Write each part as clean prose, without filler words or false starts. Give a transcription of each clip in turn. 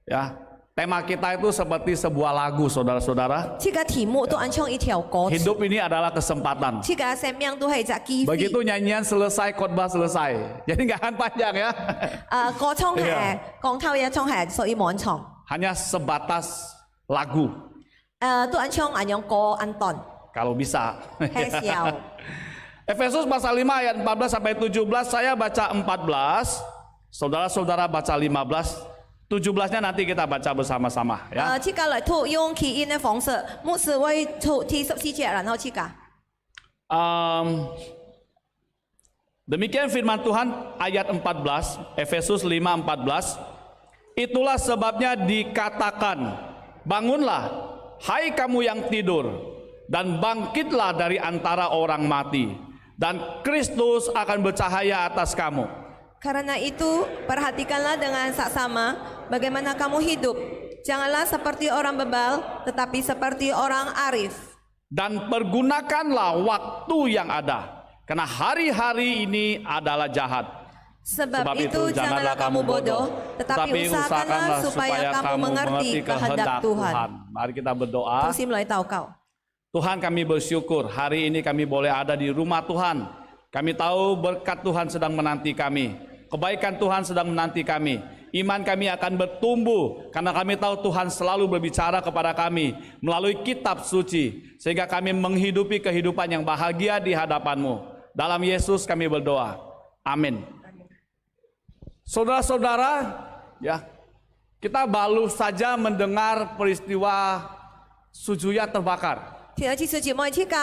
Ya, tema kita itu seperti sebuah lagu, saudara-saudara. 这个题目都安像一条歌词， Hidup ini adalah kesempatan. 这个生命都係一隻機會。 Begitu nyanyian selesai, khotbah selesai. Jadi nggak akan panjang ya. 歌唱係 Iya. 講透嘢唱係屬於網唱， Hanya sebatas lagu. 都安唱安樣歌安段， Kalau bisa. 係時候。 Efesus pasal 5 ayat 14 sampai 17, saya baca 14, saudara-saudara baca 15, 17-nya nanti kita baca bersama-sama ya. 這個嚟讀用起音嘅方式，牧師會讀第14節，然後這個。 Demikian firman Tuhan ayat 14, Efesus 5:14. Itulah sebabnya dikatakan, bangunlah, hai kamu yang tidur, dan bangkitlah dari antara orang mati, dan Kristus akan bercahaya atas kamu. Karena itu, perhatikanlah dengan saksama bagaimana kamu hidup. Janganlah seperti orang bebal, tetapi seperti orang arif. Dan pergunakanlah waktu yang ada, karena hari-hari ini adalah jahat. Sebab itu janganlah kamu bodoh, tetapi usahakanlah supaya kamu mengerti kehendak Tuhan. Mari kita berdoa. 同心來禱告。 Tuhan, kami bersyukur hari ini kami boleh ada di rumah Tuhan. Kami tahu berkat Tuhan sedang menanti kami. Kebaikan Tuhan sedang menanti kami. Iman kami akan bertumbuh karena kami tahu Tuhan selalu berbicara kepada kami melalui kitab suci, sehingga kami menghidupi kehidupan yang bahagia di hadapan-Mu. Dalam Yesus kami berdoa. Amin. Saudara-saudara, ya, kita baru saja mendengar peristiwa Sujuya terbakar. 第二次節目呢個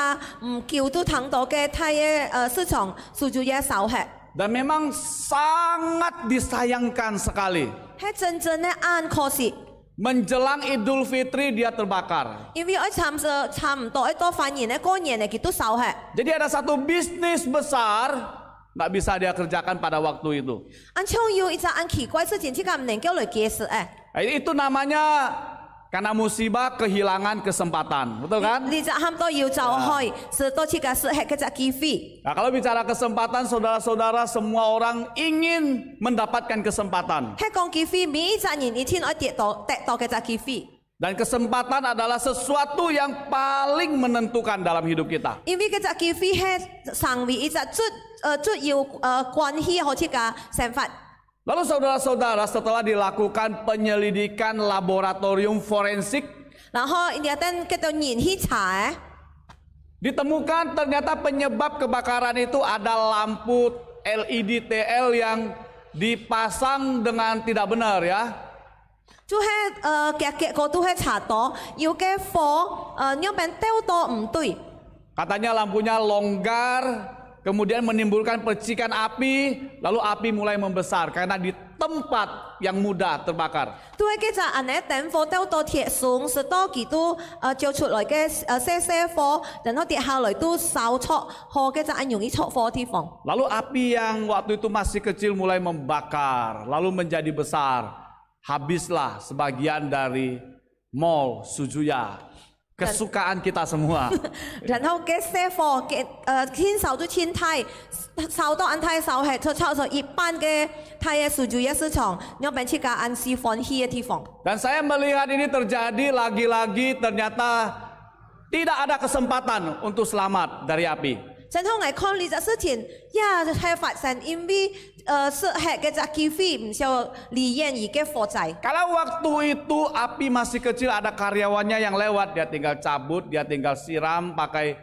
叫都睇到嘅太嘅市場數住嘢手吃， Dan memang sangat disayangkan sekali. 係真正嘅按可惜， Menjelang Idul Fitri dia terbakar. 因為我差唔多一多發現咧，嗰年咧佢都手吃。 Jadi ada satu bisnis besar nggak bisa dia kerjakan pada waktu itu. 按唱要一隻按奇怪事情，呢個唔能夠嚟解釋誒。 Itu namanya karena musibah kehilangan kesempatan, betul kan? 呢隻喊多要走開，是多呢個適合嘅隻機會。 Nah, kalau bicara kesempatan, saudara-saudara, semua orang ingin mendapatkan kesempatan. 係講機會，每一隻人一天可以得到嘅隻機會。 Dan kesempatan adalah sesuatu yang paling menentukan dalam hidup kita. 因為嘅隻機會係成為一隻最要關係好似個想法。 Lalu saudara-saudara, setelah dilakukan penyelidikan laboratorium forensik, 然後人哋叫做人去查， ditemukan ternyata penyebab kebakaran itu ada lampu LED TL yang dipasang dengan tidak benar ya. 就係結果都係查到，有嘅貨樣品丟到唔對， Katanya lampunya longgar, kemudian menimbulkan percikan api, lalu api mulai membesar karena di tempat yang mudah terbakar. 都係嘅就係呢頂貨丟到鐵上，是多幾都照出來嘅些貨，然後跌下來都燒出，貨嘅就係容易出貨地方。 Lalu api yang waktu itu masih kecil mulai membakar, lalu menjadi besar. Habislah sebagian dari mall Sujuya, kesukaan kita semua. 然後嘅些貨嘅牽手都牽太，燒到按太燒係出咗一般嘅太嘅數據嘅市場，樣品切價按時歡喜嘅地方。 Dan saya melihat ini terjadi lagi-lagi, ternyata tidak ada kesempatan untuk selamat dari api. 真係我看呢隻事情，呀係發生因為適合嘅隻機會唔少離遠而嘅貨仔。 Kalau waktu itu api masih kecil, ada karyawannya yang lewat, dia tinggal cabut, dia tinggal siram pakai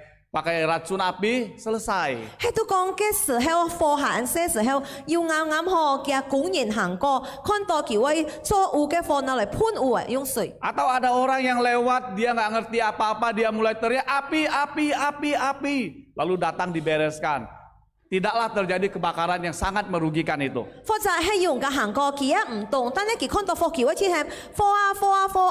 racun api, selesai. 喺度講嘅時候，貨行些時候要啱啱好嘅工人行過，看到幾位做污嘅貨拿嚟噴污啊，用水。 Atau ada orang yang lewat, dia nggak ngerti apa-apa, dia mulai teriak api, api, api, api. Lalu datang dibereskan. Tidaklah terjadi kebakaran yang sangat merugikan itu. 貨就係用嘅行過，佢一唔動，但係佢看到貨幾位似係貨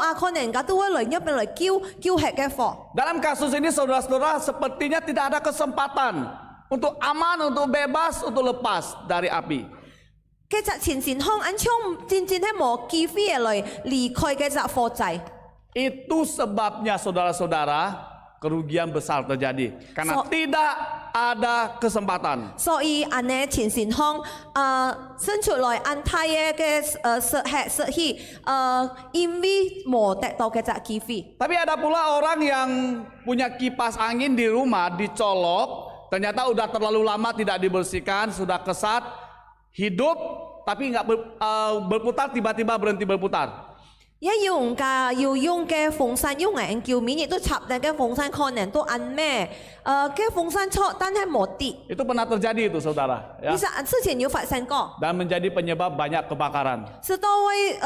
啊，可能人家都會嚟一邊嚟叫吃嘅貨。 Dalam kasus ini saudara-saudara sepertinya tidak ada kesempatan untuk aman, untuk bebas, untuk lepas dari api. 嘅隻前康安槍漸係冇機會嚟離開嘅隻貨仔。 Itu sebabnya saudara-saudara kerugian besar terjadi karena tidak ada kesempatan. 所以安尼前前方生出來安泰嘅實吃實去因為冇得到嘅隻機會。 Tapi ada pula orang yang punya kipas angin di rumah dicolok, ternyata udah terlalu lama tidak dibersihkan, sudah kesat, hidup tapi nggak berputar, tiba-tiba berhenti berputar. 一用嘅風扇用嚟叫面，亦都插定嘅風扇可能都按咩？嘅風扇錯，但係冇跌。 Itu pernah terjadi itu saudara, ya. 其實之前有發生過， Dan menjadi penyebab banyak kebakaran. 是多位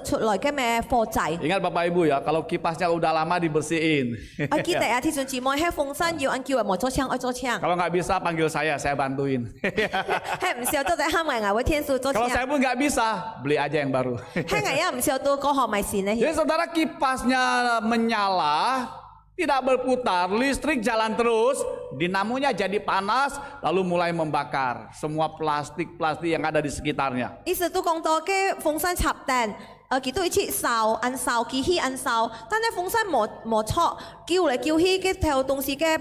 出來嘅咩火災。 Ingat Bapak Ibu ya, kalau kipasnya udah lama dibersihin. 記得啊，天上姊妹喺風扇要按叫人冇做槍，愛做槍。 Kalau nggak bisa panggil saya bantuin. 係唔少都在喊人啊，會天數做 Kalau 槍。 saya pun nggak bisa, beli aja yang baru. 係人啊，唔少都過學咪線咧。 Jadi saudara, kipasnya menyala, tidak berputar, listrik jalan terus, dinamonya jadi panas, lalu mulai membakar semua plastik-plastik yang ada di sekitarnya. 意思都講到嘅風扇插電，佢都一起燒，按燒，機器按燒，但係風扇冇錯，叫嚟叫去嘅條東西嘅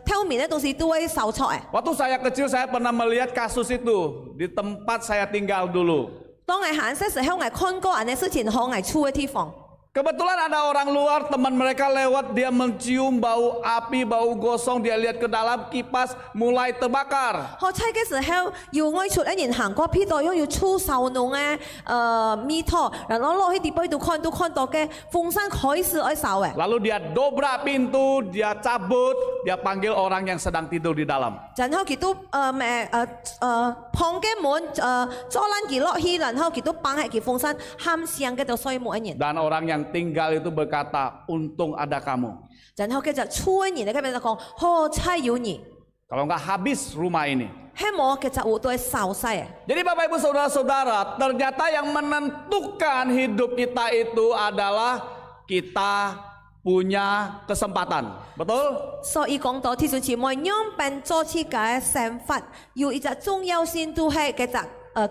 透明嘅東西都會燒出嚟。 Waktu saya kecil saya pernah melihat kasus itu di tempat saya tinggal dulu. 當我行嘅時候，我看過人嘅事情，好我出嘅地方。 Kebetulan ada orang luar, teman mereka lewat, dia mencium bau api, bau gosong, dia lihat ke dalam, kipas mulai terbakar. 學車嘅時候，要我出一年行過批度，要出燒濃嘅米托，然後落去地杯度看到嘅風扇開始愛燒嘅。 Lalu dia dobrak pintu, dia cabut, dia panggil orang yang sedang tidur di dalam. 然後佢都碰嘅門阻攔佢落去，然後佢都綁喺佢風扇喊聲嘅度衰冇一年。 Dan orang yang tinggal itu berkata, untung ada kamu. 然後佢就出一年，佢就講好彩有你， Kalau nggak habis rumah ini. 希望佢就會對燒晒。 Jadi Bapak Ibu Saudara-saudara, ternyata yang menentukan hidup kita itu adalah kita punya kesempatan. Betul? 所以講到天主姊妹，讓病做自己嘅想法，有一隻重要性都係嘅隻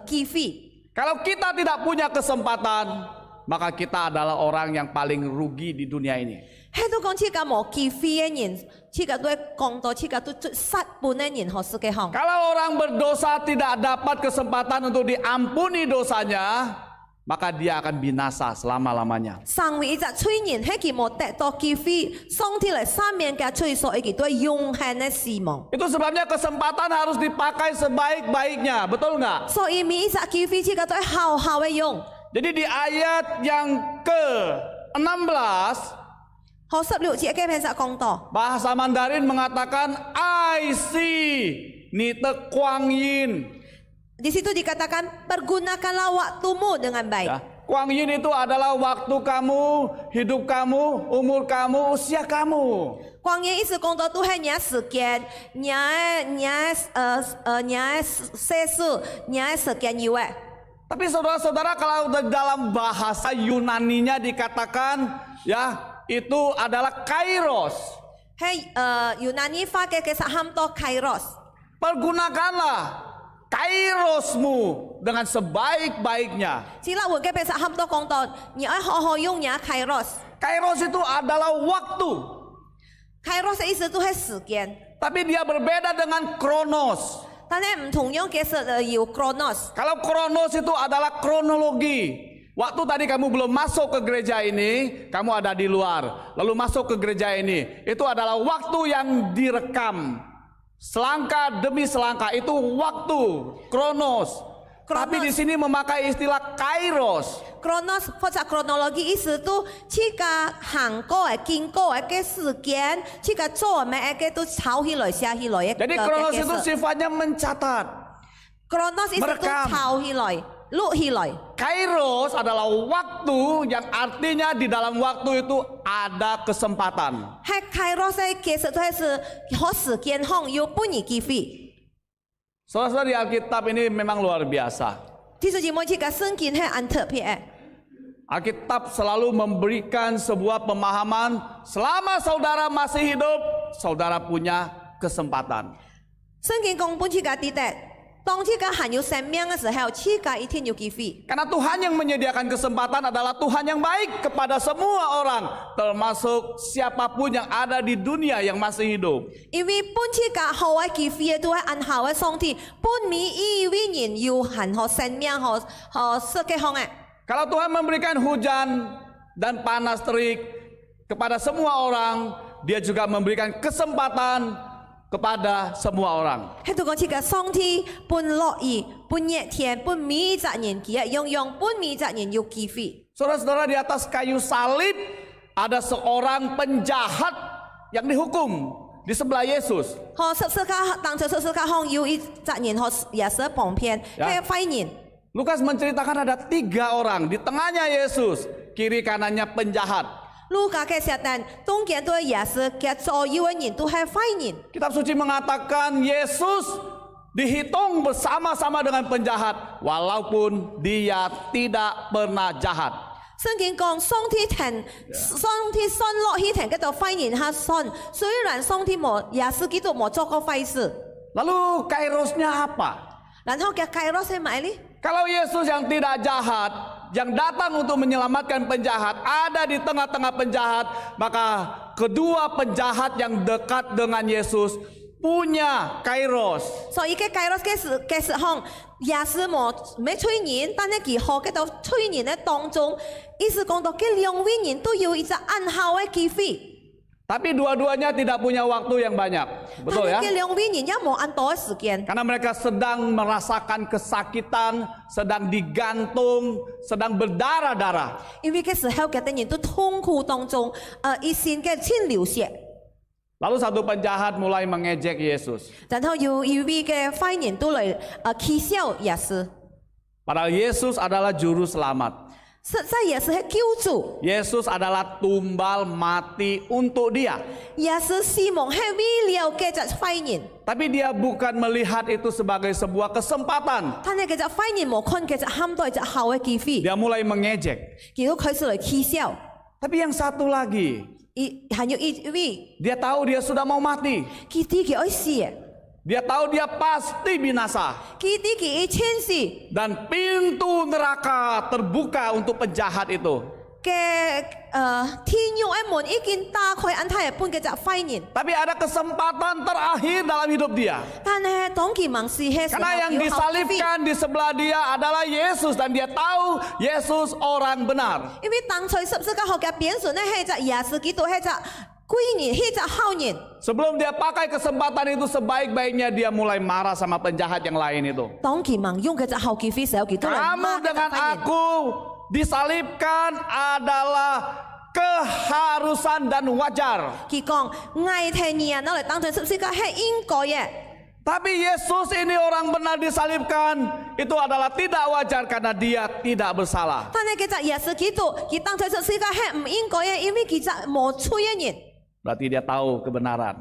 機會。 Kalau kita tidak punya kesempatan, maka kita adalah orang yang paling rugi di dunia ini. 喺度講自己冇機會嘅人，自己都係講到自己都失本嘅人學世界行。 Kalau orang berdosa tidak dapat kesempatan untuk diampuni dosanya, maka dia akan binasa selama-lamanya. 成為一隻罪人，喺佢冇得到機會，上天嚟三面嘅罪，所以佢都係永恆嘅死亡。 Itu sebabnya kesempatan harus dipakai sebaik-baiknya, betul nggak? 所以每一隻機會，自己都係好好嘅用。 Jadi di ayat yang ke-16, 學16節嘅篇實講到， bahasa Mandarin mengatakan I see ni te kuang yin. di situ dikatakan pergunakanlah waktumu dengan baik. Ya. Kuang yin itu adalah waktu kamu, hidup kamu, umur kamu, usia kamu. 光阴意思講到都係你嘅時間，你嘅世事，你嘅時間以外。 Tapi saudara-saudara, kalau dalam bahasa Yunaninya dikatakan ya itu adalah kairos. 喺Yunani法嘅其實喊多 kairos。 Pergunakanlah kairosmu dengan sebaik-baiknya. 只啦換嘅其實喊多講到，你愛好好用你嘅 kairos。 Kairos itu adalah waktu, kairos 嘅意思都係時間， tapi dia berbeda dengan kronos. 但係唔同樣嘅實要 kronos。 Kalau kronos itu adalah kronologi. Waktu tadi kamu belum masuk ke gereja ini, kamu ada di luar. Lalu masuk ke gereja ini, itu adalah waktu yang direkam. Selangkah demi selangkah itu waktu kronos. Tapi di sini memakai istilah kairos. kronos 或者 chronology 意思都自己行過嘅、經過嘅時間，自己做咩嘅都抄起來、寫起來嘅。 Jadi kronos itu sifatnya mencatat. kronos 意思都抄起來、錄起來。 Kairos adalah waktu yang artinya di dalam waktu itu ada kesempatan. 係 kairos 嘅其實都係可時間行有半年機會。 Saudara-saudara, di Alkitab ini memang luar biasa. 天主姊妹，自己聖經係很特別嘅。 Alkitab selalu memberikan sebuah pemahaman, selama saudara masih hidup, saudara punya kesempatan. 聖經講本自己啲嘅，當這個含有生命嘅時候，這個一定要記費。 Karena Tuhan yang menyediakan kesempatan adalah Tuhan yang baik kepada semua orang, termasuk siapapun yang ada di dunia yang masih hidup. 因為本這個好嘅記費都係按好嘅上帝，本米以為人要含好生命和世界上嘅。 Kalau Tuhan memberikan hujan dan panas terik kepada semua orang, Dia juga memberikan kesempatan kepada semua orang. 喺度講這個上帝本樂意、本熱天、本米責任，佢用本米責任要記費。 Saudara-saudara, di atas kayu salib ada seorang penjahat yang dihukum di sebelah Yesus. 和十字架當作十字架上要一責任和耶穌旁邊係廢人。 Lukas menceritakan ada 3 orang di tengahnya Yesus, kiri kanannya penjahat. 路加嘅寫單，中間都係耶穌嘅左右嘅人都係廢人。 Kitab suci mengatakan Yesus dihitung bersama-sama dengan penjahat walaupun dia tidak pernah jahat. 聖經講上帝信落去停嗰度廢人係信，雖然上帝冇耶穌基督冇做過壞事， Lalu kairosnya apa? 然後嘅計羅係咪呢？ Kalau Yesus yang tidak jahat, yang datang untuk menyelamatkan penjahat, ada di tengah-tengah penjahat, maka kedua penjahat yang dekat dengan Yesus punya kairos. 所以嘅計羅嘅時候，耶穌冇催人，但係佢學嘅度催人嘅當中，意思講到嘅兩位人都要一隻按效嘅記費。 Tapi dua-duanya tidak punya waktu yang banyak. Betul ya? 但係嘅兩位人一冇按多嘅時間。 Karena mereka sedang merasakan kesakitan, sedang digantung, sedang berdarah-darah. 因為嘅時候嘅人都痛苦當中，一線嘅千流血。 Lalu satu penjahat mulai mengejek Yesus. 然後有一位嘅壞人都嚟譏笑耶穌。 Padahal Yesus adalah juru selamat. 實在耶穌係救主， Yesus adalah tumbal mati untuk dia. 耶穌死亡係為了嘅隻壞人， Tapi dia bukan melihat itu sebagai sebuah kesempatan. 但係嘅隻壞人冇看嘅隻喊到隻後嘅記費， Dia mulai mengejek. 結果佢是嚟譏笑。 Tapi yang satu lagi, 還有一位， dia tahu dia sudah mau mati. 佢啲佢愛死嘅， Dia tahu dia pasti binasa. 佢啲佢愛千死 Dan pintu neraka terbuka untuk penjahat itu. 嘅天用嘅門已經打開，按太日本嘅隻壞人， Tapi ada kesempatan terakhir dalam hidup dia. 但係當佢盲視嘅時候， Karena yang disalibkan di sebelah dia adalah Yesus. Dan dia tahu Yesus orang benar. 因為當初十字架學嘅變數呢係隻耶穌基督係隻貴人，係隻好人。 Sebelum dia pakai kesempatan itu, sebaik-baiknya dia mulai marah sama penjahat yang lain itu. 當佢盲用嘅隻後記費時候，佢都嚟 Kamu 罵嘅隻 dengan 壞人。 aku disalibkan adalah keharusan dan wajar. 佢講愛聽人攞嚟當成十字架係應該嘅， Tapi Yesus ini orang benar disalibkan, itu adalah tidak wajar karena dia tidak bersalah. 但係其實耶穌基督佢當成十字架係唔應該嘅，因為其實冇錯嘅人。 Berarti dia tahu kebenaran.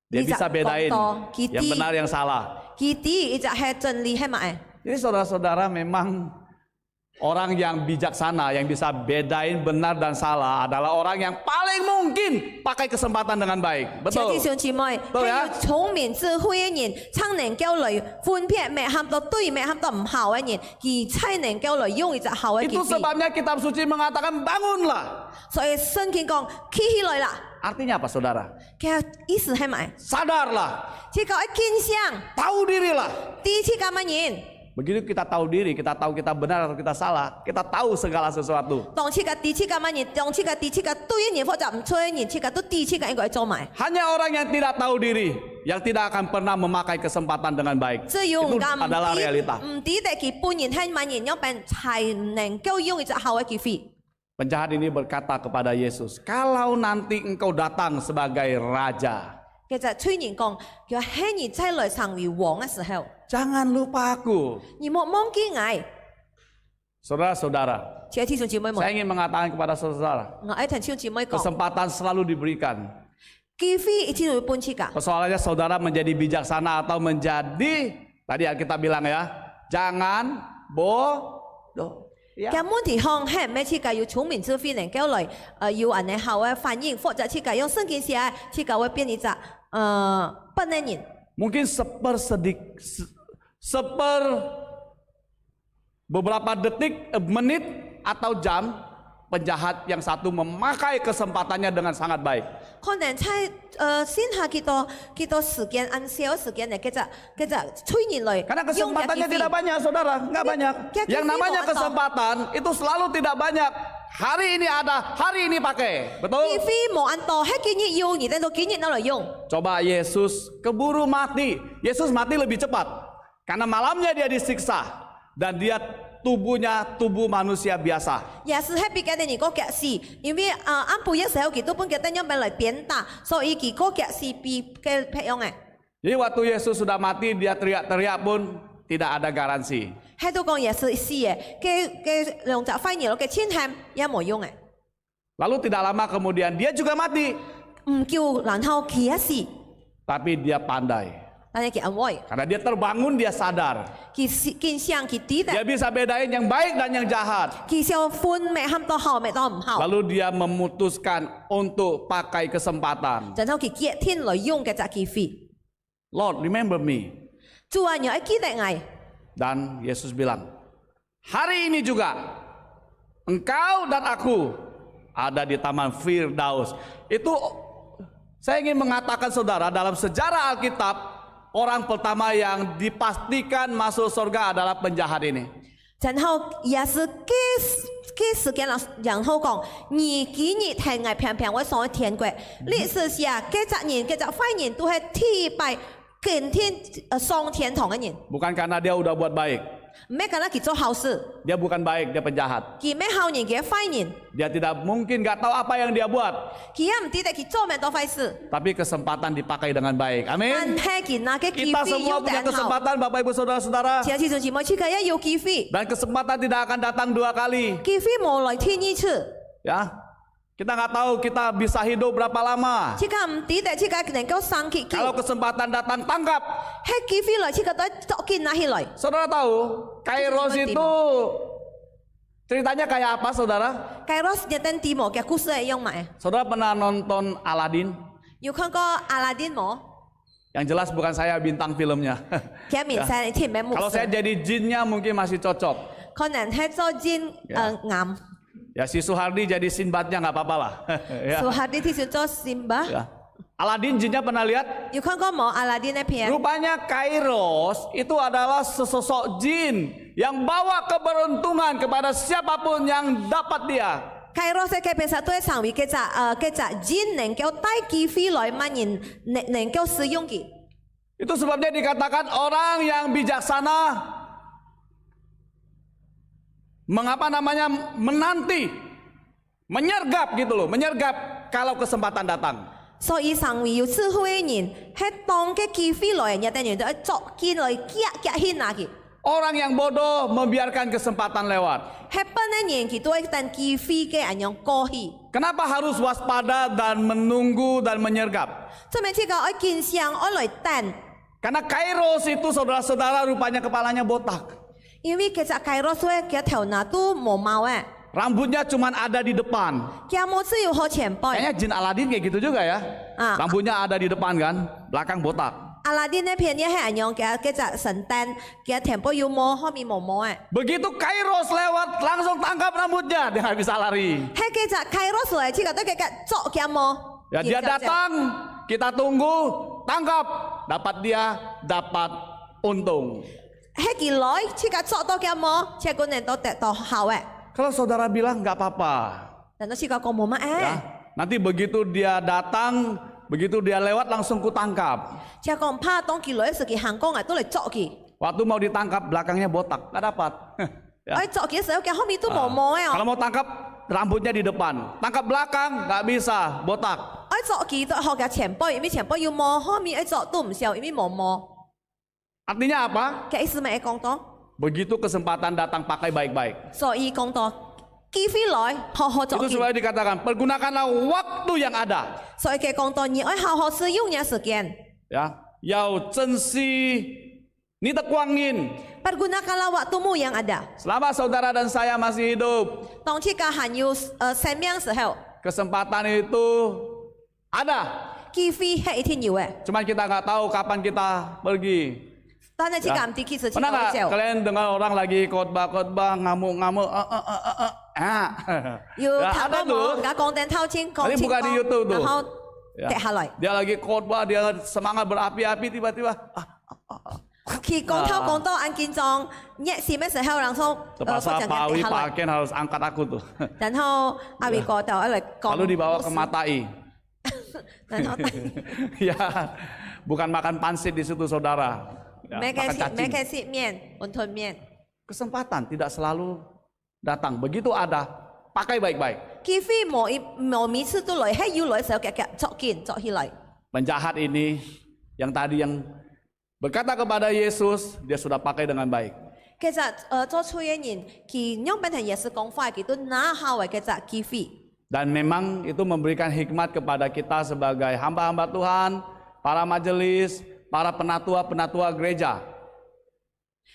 Dia bisa bedain yang benar yang salah. 佢啲一隻係真理係咪？ Jadi saudara-saudara, memang orang yang bijaksana yang bisa bedain benar dan salah adalah orang yang paling mungkin pakai kesempatan dengan baik. 姐 Betul. 弟兄姊妹， 對啊 係要聰明智慧嘅人，才能夠嚟分辨咩喊到對，咩喊到唔好嘅人，而才能夠嚟用一隻好嘅 Itu 記費。 sebabnya kitab suci mengatakan bangunlah. 所以聖經講起起來啦， Artinya apa saudara? 嘅意思係咪？ Sadarlah, 這個係堅相， tahu dirilah. 第一次咁嘅人。 Begitu kita tahu diri, kita tahu kita benar atau kita salah, kita tahu segala sesuatu. 當次嘅第次嘅乜嘢，當次嘅第次嘅對嘅人或者唔錯嘅人，次嘅都第次嘅應該做埋。 Hanya orang yang tidak tahu diri, yang tidak akan pernah memakai kesempatan dengan baik. 只有 Itu 唔敢 adalah realita. 唔抵得佢本人係乜人，有病才能夠用一隻好嘅機會。 Penjahat ini berkata kepada Yesus, kalau nanti engkau datang sebagai raja, 其實催人講，叫希兒再來成為王嘅時候， jangan lupa aku. 你莫忘記我。 Saudara-saudara, 姐弟兄姊妹 saya 們， ingin mengatakan kepada saudara, 我愛弟兄姊妹講， kesempatan selalu diberikan. 機會一定會本次㗎。 Persoalannya saudara menjadi bijaksana atau menjadi, tadi kita bilang ya, jangan bodoh. Ya. 嘅問題項係咩？次嘅要聰明智慧能夠來，要人哋後嘅反應，或者次嘅用聖經寫，次嘅會變一隻笨嘅人。 Mungkin beberapa detik, menit atau jam, penjahat yang satu memakai kesempatannya dengan sangat baik. 可能在先下幾多時間，按少時間嚟繼續催人來。 Karena kesempatannya tidak banyak, saudara, nggak banyak. Yang namanya kesempatan itu selalu tidak banyak. Hari ini ada, hari ini pakai, betul? 機會冇按到，係今日用，而等到今日攞嚟用。 Coba Yesus keburu mati. Yesus mati lebih cepat. Karena malamnya dia disiksa. Dan dia tubuhnya tubuh manusia biasa. 也是係比較啲人個腳是，因為按半夜時候佢都本腳等樣俾嚟扁打，所以佢個腳是比嘅譬樣嘅。 Jadi waktu Yesus sudah mati, dia teriak-teriak pun tidak ada garansi. 喺度講也是是嘅，嘅兩隻反應嘅千喊也冇用嘅。 Lalu tidak lama kemudian dia juga mati. 唔叫然後佢也是， Tapi dia pandai. 但係佢安慰， Karena dia terbangun, dia sadar. 佢見相佢知道， Dia bisa bedain yang baik dan yang jahat. 佢想分咩喊到好，咩到唔好， Lalu dia memutuskan untuk pakai kesempatan. 然後佢決定嚟用嘅隻機會。 Lord, remember me. 主啊，你要記得我。 Dan Yesus bilang, hari ini juga engkau dan aku ada di Taman Firdaus. Itu saya ingin mengatakan saudara, dalam sejarah Alkitab, orang pertama yang dipastikan masuk surga adalah penjahat ini. 然後也是幾時間然後講，你今日係我偏偏我上去天國，歷史下幾隻人幾隻壞人都係天敗見天上天堂嘅人， Bukan karena dia udah buat baik. 唔係講佢做好事， Dia bukan baik, dia penjahat. 佢唔係好人，佢係壞人， Dia tidak mungkin gak tahu apa yang dia buat. 佢也唔知道佢做咩多壞事， Tapi kesempatan dipakai dengan baik. 但 Amin. 係佢那個機 Kita 會 semua 用得 punya 很好。 kesempatan Bapak Ibu Saudara-saudara. 其他姊妹佢也有機會， Dan kesempatan tidak akan datang 2 kali. 機會冇來天一次， Ya, kita nggak tahu kita bisa hidup berapa lama. 佢個唔知道佢個能夠生氣， Kalau kesempatan datang, tangkap. 係機會來，佢個都作見拿起來。 Saudara tahu, Kairos itu ceritanya kayak apa, saudara? Kairos nyeten timo嘅故事係用咩？ Saudara pernah nonton Aladin? 有看過阿拉丁冇？ Yang jelas bukan saya bintang filmnya. 佢面上天咩牧 Kalau saya 師？ jadi jinnya mungkin masih cocok. 可能係做尖岩， Ya si Suhardi jadi Sinbadnya nggak apa-apa lah. Ya. 所以啲天選做先吧。 Ya. Aladin jinnya pernah lihat? 有看過冇阿拉丁嘅片？ Rupanya Kairos itu adalah sesosok jin yang bawa keberuntungan kepada siapapun yang dapat dia. Kairos嘅片實都係成為嘅隻尖能夠帶機會來乜人能夠使用嘅。 Itu sebabnya dikatakan orang yang bijaksana mengapa namanya menanti, menyergap gitu loh, menyergap kalau kesempatan datang. 所以成為有智慧嘅人，係當嘅機會來，一定人都作見來夾起拿嘅。 Orang yang bodoh membiarkan kesempatan lewat. 係笨嘅人，佢都係等機會嘅人樣過去。 Kenapa harus waspada dan menunggu dan menyergap? 做咩知道我見相我來等？ Karena Kairos itu saudara-saudara rupanya kepalanya botak. 因為其實 Kairos 嘅頭腦都冇毛嘅， Rambutnya cuma ada di depan. 佢冇只要好前輩。 Kayaknya jin Aladin kayak gitu juga ya. Ah. Rambutnya ada di depan kan, belakang botak. 阿拉丁呢片嘢係人樣嘅隻神燈，嘅前輩要摸，後面冇摸嘅。 Begitu Kairos lewat, langsung tangkap rambutnya, dia nggak bisa lari. 係嘅隻 Kairos 嚟，只覺得嘅作嘅摸。 Ya dia datang, kita tunggu, tangkap, dapat dia, dapat untung. 係佢來，只覺作到嘅摸，只個人都得到好嘅。 Kalau saudara bilang nggak apa-apa, 但係只個講冇乜 ya. 誒， Nanti begitu dia datang, begitu dia lewat langsung kutangkap. 只講怕當佢來時佢行過嚟都嚟作佢， Waktu mau ditangkap belakangnya botak, nggak dapat. Ya. 我作嘅時候嘅後面都冇摸嘅。 Kalau mau tangkap rambutnya di depan, tangkap belakang nggak bisa, botak. 我作佢都學嘅前輩，因為前輩要摸，後面一作都唔少，因為冇摸。 Artinya apa? 嘅意思咪講到， Begitu kesempatan datang pakai baik-baik. 所以講到機會來，好好作 Itu 佢。 supaya dikatakan pergunakanlah waktu yang ada. 所以嘅講到，你愛好好使用嘅時間， Ya, 要珍惜你的光阴。 pergunakanlah waktumu yang ada。 Selama saudara dan saya masih hidup, 當這個還有生命時候， kesempatan itu ada. 機會係一定有嘅， Cuman kita nggak tahu kapan kita pergi. 但係這個唔知其實 Pernah nggak 叫 kalian dengar orang lagi khotbah ngamuk-ngamuk? Ya, 要頭 ada 都冇， tuh. 而家講定頭先講 Tadi 清 buka di YouTube 講， tuh. 然後 Ya. 跌下來。 Dia lagi khotbah, dia semangat berapi-api tiba-tiba 佢講頭講多按見狀，一時咩時候人說嗰 terpaksa 陣 Pak 跌 Awi 下 Pak 來， Ken harus angkat aku tuh. 然後阿偉哥就一嚟講， Lalu dibawa ke Matai. 然後 Ya, bukan makan pansit di situ saudara. Ya, 咩 makan 嘅咩 cacing. 嘅切麵、雲吞麵。 Kesempatan tidak selalu datang. Begitu ada, pakai baik-baik. 除非冇每次都來，係要來嘅時候，夾作見作起嚟。 Penjahat ini yang tadi yang berkata kepada Yesus, dia sudah pakai dengan baik. 其實做錯嘅人，佢用變成耶穌講法，佢都拿下為嘅責機會。 Dan memang itu memberikan hikmat kepada kita sebagai hamba-hamba Tuhan, para majelis, para penatua-penatua gereja.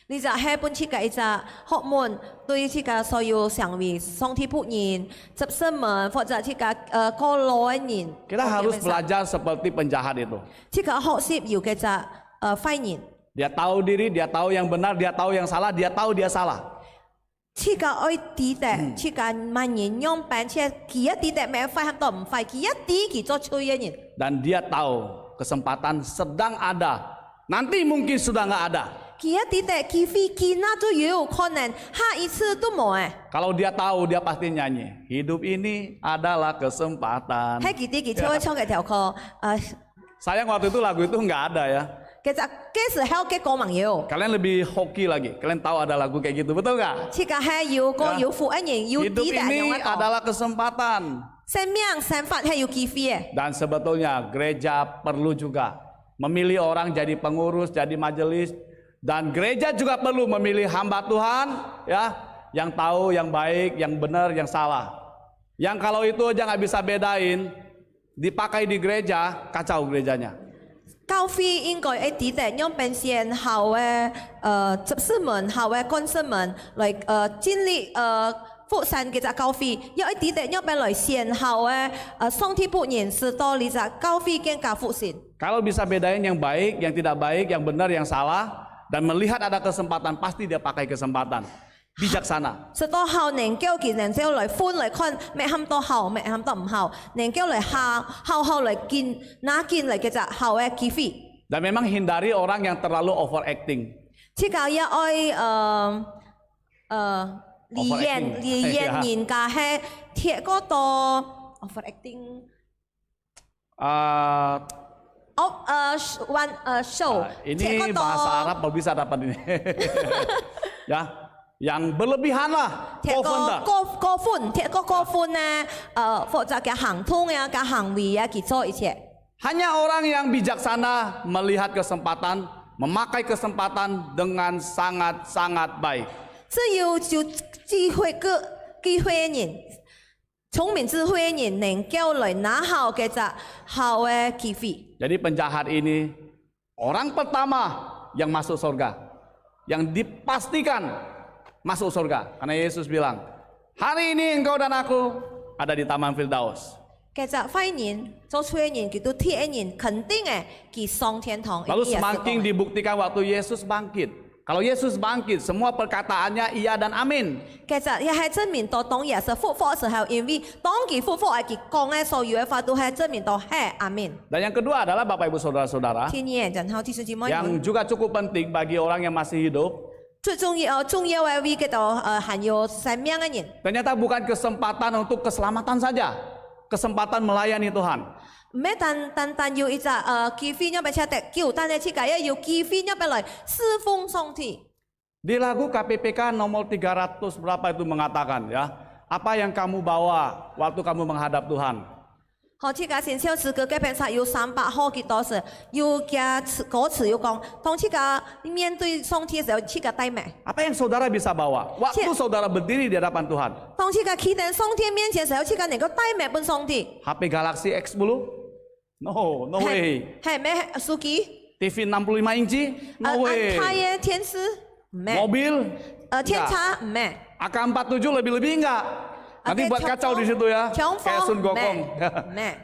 呢就係本設嘅一隻學問，對設嘅所有成為上帝僕人、執事們或者設嘅過來人。 Kita harus belajar seperti penjahat itu. 設嘅學習要嘅就壞人， Dia tahu diri, dia tahu yang benar, dia tahu yang salah, dia tahu dia salah. 設嘅愛抵擋，設嘅萬人用病，設佢一抵擋咩壞，都唔壞，佢一啲佢做錯嘅人。 Dan dia tahu kesempatan sedang ada. Nanti mungkin sudah nggak ada. 佢一啲嘅機會，佢那都有可能下一次都冇誒。 Kalau dia tahu, dia pasti nyanyi. Hidup ini adalah kesempatan. 喺佢啲佢唱嘅條歌， Sayang waktu itu lagu itu nggak ada ya. 其實幾時喺屋企講朋友， Kalian lebih hoki lagi. Kalian tahu ada lagu kayak gitu, betul nggak? 設嘅係要歌要負一人要 Hidup 抵擋用 ini 一個。 adalah kesempatan. 生命生法係要機會嘅。 Dan sebetulnya gereja perlu juga memilih orang jadi pengurus, jadi majelis. Dan gereja juga perlu memilih hamba Tuhan, ya, yang tahu yang baik, yang benar, yang salah. Yang kalau itu aja nggak bisa bedain, dipakai di gereja, kacau gerejanya. 教會應該喺抵擋用變現後嘅執事們、後嘅幹事們來建立福神嘅隻教會，要喺抵擋用變來先後嘅上帝僕人士多呢隻教會更加福神。 Kalau bisa bedain yang baik, yang tidak baik, yang benar, yang salah, dan melihat ada kesempatan, pasti dia pakai kesempatan. Bijaksana. 實到後能夠佢能夠來分來看，咩喊到後，咩喊到唔後，能夠來後來見拿見嚟嘅隻後嘅機會。 Dan memang hindari orang yang terlalu overacting. 即係要愛離演人家係貼嗰度 overacting。 show Ini bahasa Arab mau bisa dapat ini. Ya, yang berlebihan lah. 貼 過分的。個款，貼個款呢？或者嘅行通啊，嘅行為啊，佢做一切。 Hanya orang yang bijaksana melihat kesempatan, memakai kesempatan dengan sangat-sangat baik. 只有就智慧嘅人，聰明智慧嘅人能夠來拿好嘅隻好嘅機會。 Jadi penjahat ini orang pertama yang masuk surga, yang dipastikan masuk surga. Karena Yesus bilang, hari ini engkau dan aku ada di Taman Firdaus. 嘅隻壞人做錯嘅人，佢都貼嘅人肯定嘅，佢上天堂。 Lalu semakin dibuktikan waktu Yesus bangkit. Kalau Yesus bangkit, semua perkataannya iya dan amin. 其實又係證明到當耶穌復活嘅時候，因為當佢復活係佢講嘅所有嘅話都係證明到係阿門。 Dan yang kedua adalah Bapak Ibu Saudara-saudara, 天然然後弟兄姊妹 yang 們， juga cukup penting bagi orang yang masih hidup. 最重要嘅位嘅度含有生命嘅人， Ternyata bukan kesempatan untuk keselamatan saja, kesempatan melayani Tuhan. 唔係單要一隻機會，要俾車得救，但係設計要機會，要俾來侍奉上帝。 Di lagu KPPK nomor 300 berapa itu mengatakan ya, apa yang kamu bawa waktu kamu menghadap Tuhan? 好，設計先少詩歌嘅篇冊有300號幾多時，要加歌詞要講，當設計面對上帝嘅時候，設計帶咩？ Apa yang saudara bisa bawa waktu saudara berdiri di hadapan Tuhan? 當設計企喺上帝面前嘅時候，設計能夠帶咩俾上帝？ HP Galaxy X10? No way. 係咩手機？ TV 65 inci? No 安 way. 泰嘅天使唔咩？ Mobil? 天差唔咩？ AK47 lebih-lebih enggak? Nanti buat kacau di situ ya. Kayak Sun Gokong. 咩？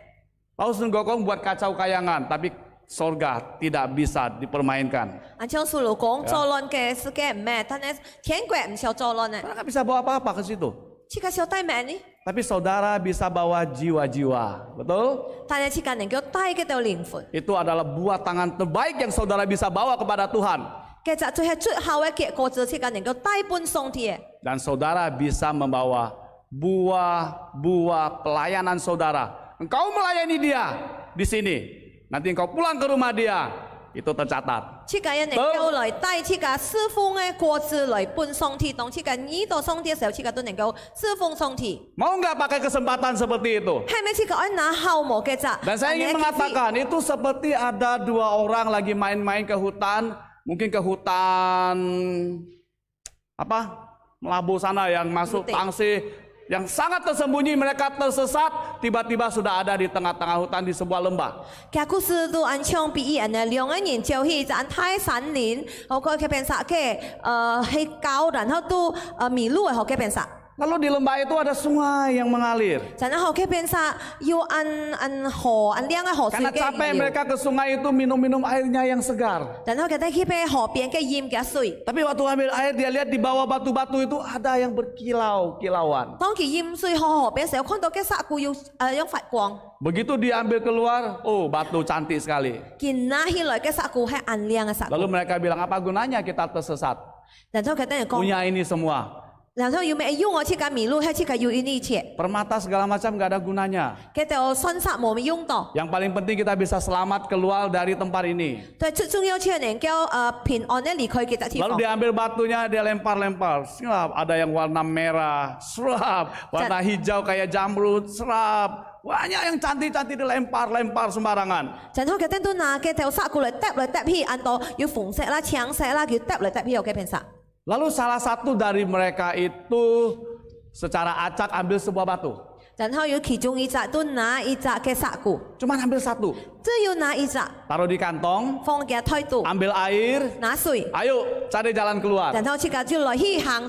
Tahu Sun Gokong buat kacau kayangan, tapi sorga tidak bisa dipermainkan. 按像苏鲁讲，作乱嘅世界唔咩，但係天國唔需要作亂啊， Saudara nggak bisa bawa apa-apa ke situ. 這個需要帶咩呢？ Tapi saudara bisa bawa jiwa-jiwa, betul? 但係這個能夠帶嘅到靈魂， Itu adalah buah tangan terbaik yang saudara bisa bawa kepada Tuhan. 其實最係最後嘅結果，就這個能夠帶半上天嘅。 Dan saudara bisa membawa buah-buah pelayanan saudara. Engkau melayani dia di sini. Nanti engkau pulang ke rumah dia. Itu tercatat. 這個人能夠來帶這個侍奉嘅果子來半上天，當這個耳朵上天嘅時候，這個都能夠侍奉上天。 Mau nggak pakai kesempatan seperti itu? 係咪這個愛拿後無嘅咋？ Dan saya ingin mengatakan itu seperti ada dua orang lagi main-main ke hutan. Mungkin ke hutan Melabu sana yang masuk tangsi yang sangat tersembunyi, mereka tersesat, tiba-tiba sudah ada di tengah-tengah hutan di sebuah lembah. 嘅故事都按像比喻人啊，兩個人就去一泰山林，我個嘅變啥嘅去搞，然後都迷路嘅學嘅變啥。 Lalu di lembah itu ada sungai yang mengalir. 然後學嘅變啥要按河按兩個河水 Karena 嘅 capek 流， mereka ke sungai itu minum-minum airnya yang segar. 然後佢哋去俾河邊嘅鹽嘅水。 Tapi waktu ambil air dia lihat di bawah batu-batu itu ada yang berkilau-kilauan. 當佢鹽水河邊嘅時候，看到嘅沙cụ要發光， Begitu diambil keluar, oh batu cantik sekali. 見拿起來嘅沙cụ係按亮嘅沙 Lalu cụ。 mereka bilang, apa gunanya kita tersesat? 然後佢哋講， Punya ini semua. 然後要咩用我這個迷路，係這個要呢一切， Permata segala macam gak ada gunanya. 佢哋信殺冇用到。 Yang paling penting kita bisa selamat keluar dari tempat ini. 但最重要係能夠平安地離開嘅地 Lalu 方。 diambil batunya, dia lempar-lempar. Serap, ada yang warna merah, serap. Warna hijau kayak jamrud, serap. Banyak yang cantik-cantik dilempar-lempar sembarangan. 然後佢哋都拿嘅條沙cụ嚟揼去，按到要紅色啦、橙色啦，叫揼嚟揼去，有嘅平殺。 Lalu salah satu dari mereka itu secara acak ambil sebuah batu. 然後要其中一隻都拿一隻嘅沙cụ， Cuman ambil satu. 只要拿一隻， Taruh di kantong, 放嘅推度， ambil air. 拿水， Ayo cari jalan keluar. 然後這個就來去行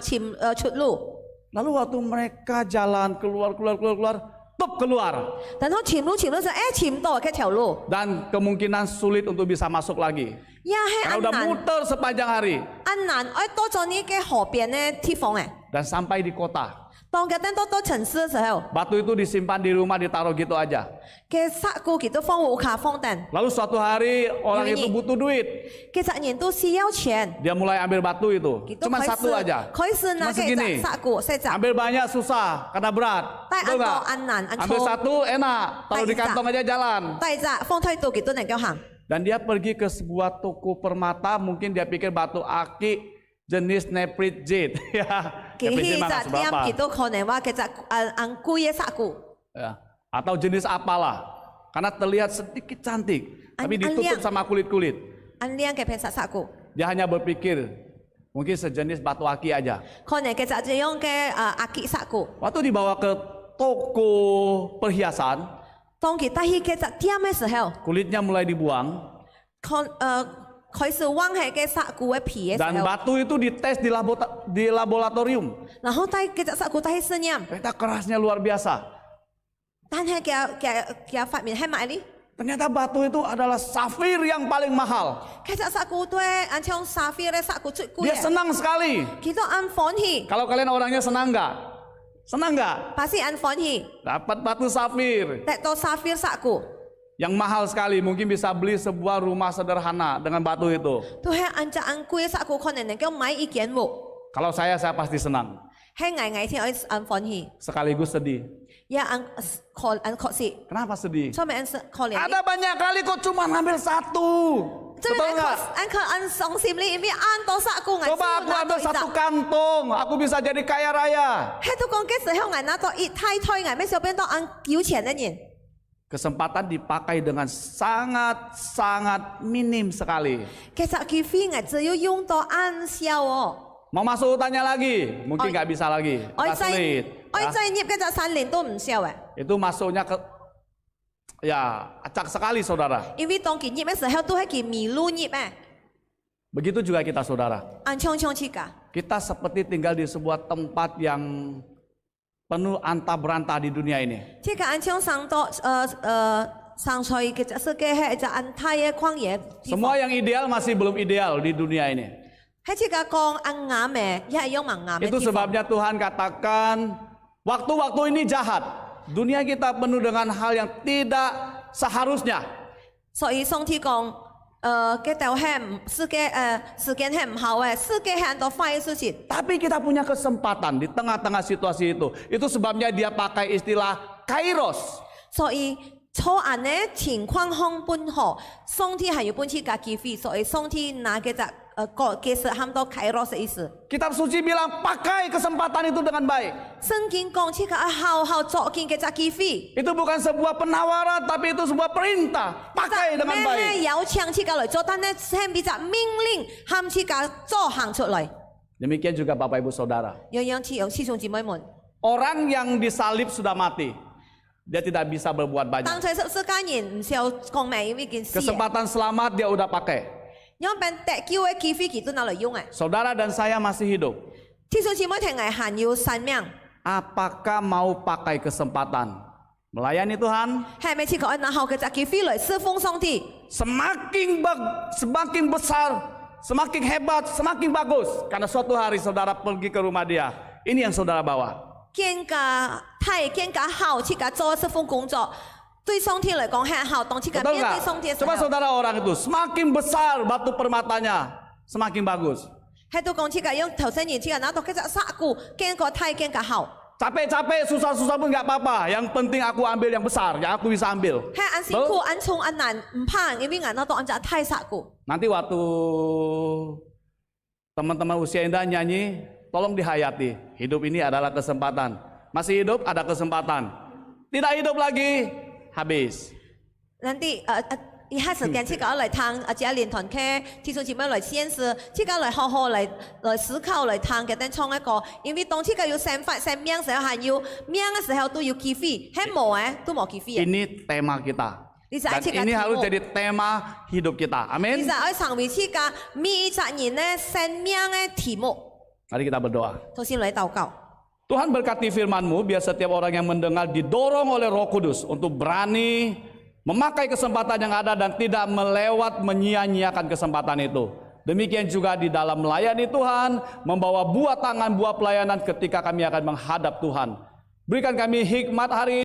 出路。 Lalu waktu mereka jalan keluar, top keluar. 然後潛路就潛到嘅條路， Dan kemungkinan sulit untuk bisa masuk lagi. 也係 Karena udah 難 muter sepanjang hari. 難，多咗呢嘅河邊嘅地方嘅。 Dan sampai di kota. 當佢哋到城市嘅時候， Batu itu disimpan di rumah, ditaruh gitu aja. 嘅沙cụ佢都放屋卡放定， Lalu suatu hari orang itu butuh duit. 其實人都需要錢， Dia mulai ambil batu itu. 佢都 Cuma satu aja. 開始拿 Cuma 嘅 segini. 沙cụ細隻， Ambil banyak susah, karena berat. Tay Betul ăn nggak? to, ăn nàn, ăn Ambil chua. satu enak, taruh di Tay kantong aja jalan. 第二隻放推度佢都能夠行。 Dan dia pergi ke sebuah toko permata, mungkin dia pikir batu aki jenis neprit jade. Ya, 佢 neprit 去 jade mah 隻 nggak 店 seberapa. 佢都可能話佢隻按貴嘅沙cụ， Ya. Atau jenis apalah, karena terlihat sedikit cantik, tapi An- ditutup liang. sama kulit-kulit. 按靚嘅平實沙cụ， Dia hanya berpikir, mungkin sejenis batu aki aja. 可能佢隻這樣嘅阿吉沙cụ， Waktu dibawa ke toko perhiasan, 當佢帶去佢隻店嘅時候， kulitnya mulai dibuang. 開始彎起嘅沙cụ嘅皮嘅 Dan 時候， batu itu dites di laboratorium. 然後帶佢隻沙cụ帶去試驗， Ternyata kerasnya luar biasa. 但係佢發現係咪呢？ Ternyata batu itu adalah safir yang paling mahal. 佢隻沙cụ都係按像沙菲嘅沙cụ最貴 Dia 嘅， senang sekali. 佢都按歡喜， Kalau kalian orangnya senang nggak? Senang nggak? 把是按歡喜， Dapat batu safir 得到沙菲沙cụ， yang mahal sekali. Mungkin bisa beli sebuah rumah sederhana dengan batu itu. 都係按照按貴嘅沙cụ，可能能夠買一間屋， Kalau saya pasti senang. 係捱天可以按歡喜， Sekaligus sedih. 也按確實， Kenapa sedih? 所以按可憐。 Ada banyak kali kok cuma ngambil satu. 即係 Betul nggak? 按傷心呢，因為按到沙cụ， Coba aku ambil satu kantong, aku bisa jadi kaya raya. 喺度講嘅時候，捱拿到一太推捱咩小邊都按繳錢嘅人， Kesempatan dipakai dengan sangat-sangat minim sekali. 其實佢飛捱只要用到按銷哦。 Mau masuk hutannya lagi, mungkin nggak bisa lagi. 我 Kita 制 sulit. 我 Ya. 制業嘅就3年都唔銷嘅， Itu masuknya ke, ya acak sekali saudara. 因為當佢業嘅時候都係佢迷路業嘅， Begitu juga kita saudara. 按槍槍切㗎。 Kita seperti tinggal di sebuah tempat yang penuh antah berantah di dunia ini. 這個按槍上到生菜嘅只是嘅係只安泰嘅曠野地方。 Semua yang ideal masih belum ideal di dunia ini. 喺只個講安雅嘅，一係用盲雅嘅 Itu 地方。 sebabnya Tuhan katakan, waktu-waktu ini jahat. Dunia kita penuh dengan hal yang tidak seharusnya. 所以上帝講，嘅條係唔世界時間係唔好嘅，世界係很多壞嘅事情。 Tapi kita punya kesempatan di tengah-tengah situasi itu. Itu sebabnya dia pakai istilah kairos. 所以錯案嘅情況向本好，上帝係要本次嘅機會，所以上帝拿嘅只個其實很多開羅嘅意思。 Kitab suci bilang pakai kesempatan itu dengan baik. 聖經講此個好好作見嘅只機會。 Itu bukan sebuah penawaran, tapi itu sebuah perintah. Pakai dengan 咩 baik. 有請此個來做，但係係俾只命令，喊此個做行出嚟。 Demikian juga Bapak Ibu Saudara. 樣樣似有師兄姊妹們， Orang yang disalib sudah mati. Dia tidak bisa berbuat 當 banyak. 在十字架人唔需要講咩呢件事。 Kesempatan selamat dia udah pakai. 因為得救嘅機會佢都拿嚟用嘅。 Saudara dan saya masih hidup. 師兄姊妹聽係限要生命， Apakah mau pakai kesempatan melayani Tuhan? 係咪似個拿好嘅只機會嚟侍奉上帝？ Semakin besar, semakin hebat, semakin bagus. Karena suatu hari saudara pergi ke rumah dia. Ini yang saudara bawa. 更加太更加好，似個做侍奉工作，對上帝嚟講係好，當似個 Betul 面對 nggak? 上帝嘅時 Coba 候， saudara orang itu, semakin besar batu permatanya, semakin bagus. 喺度講似個用頭先言似個拿到嘅只殺股，更加太更加好。 Capek-capek, susah-susah pun nggak apa-apa. Yang penting aku ambil yang besar, yang aku bisa ambil. 係按辛苦、按衝、按難，唔怕，因為按拿到按只太殺股。 Nanti waktu teman-teman usia indah nyanyi, tolong dihayati. Hidup ini adalah kesempatan. Masih hidup ada kesempatan. Tidak hidup lagi, habis. Nanti 一下時間似個嚟聽，只連團嘅弟兄姊妹嚟先是，似個嚟好好嚟思考嚟聽嘅，等創一個，因為當似個要生發生命時候係要命嘅時候都要機會，係冇嘅都冇機會嘅。 Ini tema kita. Bisa Dan cakap ini harus timur. jadi tema hidup kita. 其 Amin. 實喺上面似個每責人咧生命嘅題目， Mari kita berdoa. 頭先嚟禱告。 Tuhan berkati firman-Mu biar setiap orang yang mendengar didorong oleh Roh Kudus untuk berani memakai kesempatan yang ada dan tidak menyia-nyiakan kesempatan itu. Demikian juga di dalam melayani Tuhan, membawa buah tangan, buah pelayanan ketika kami akan menghadap Tuhan. Berikan kami hikmat hari ini.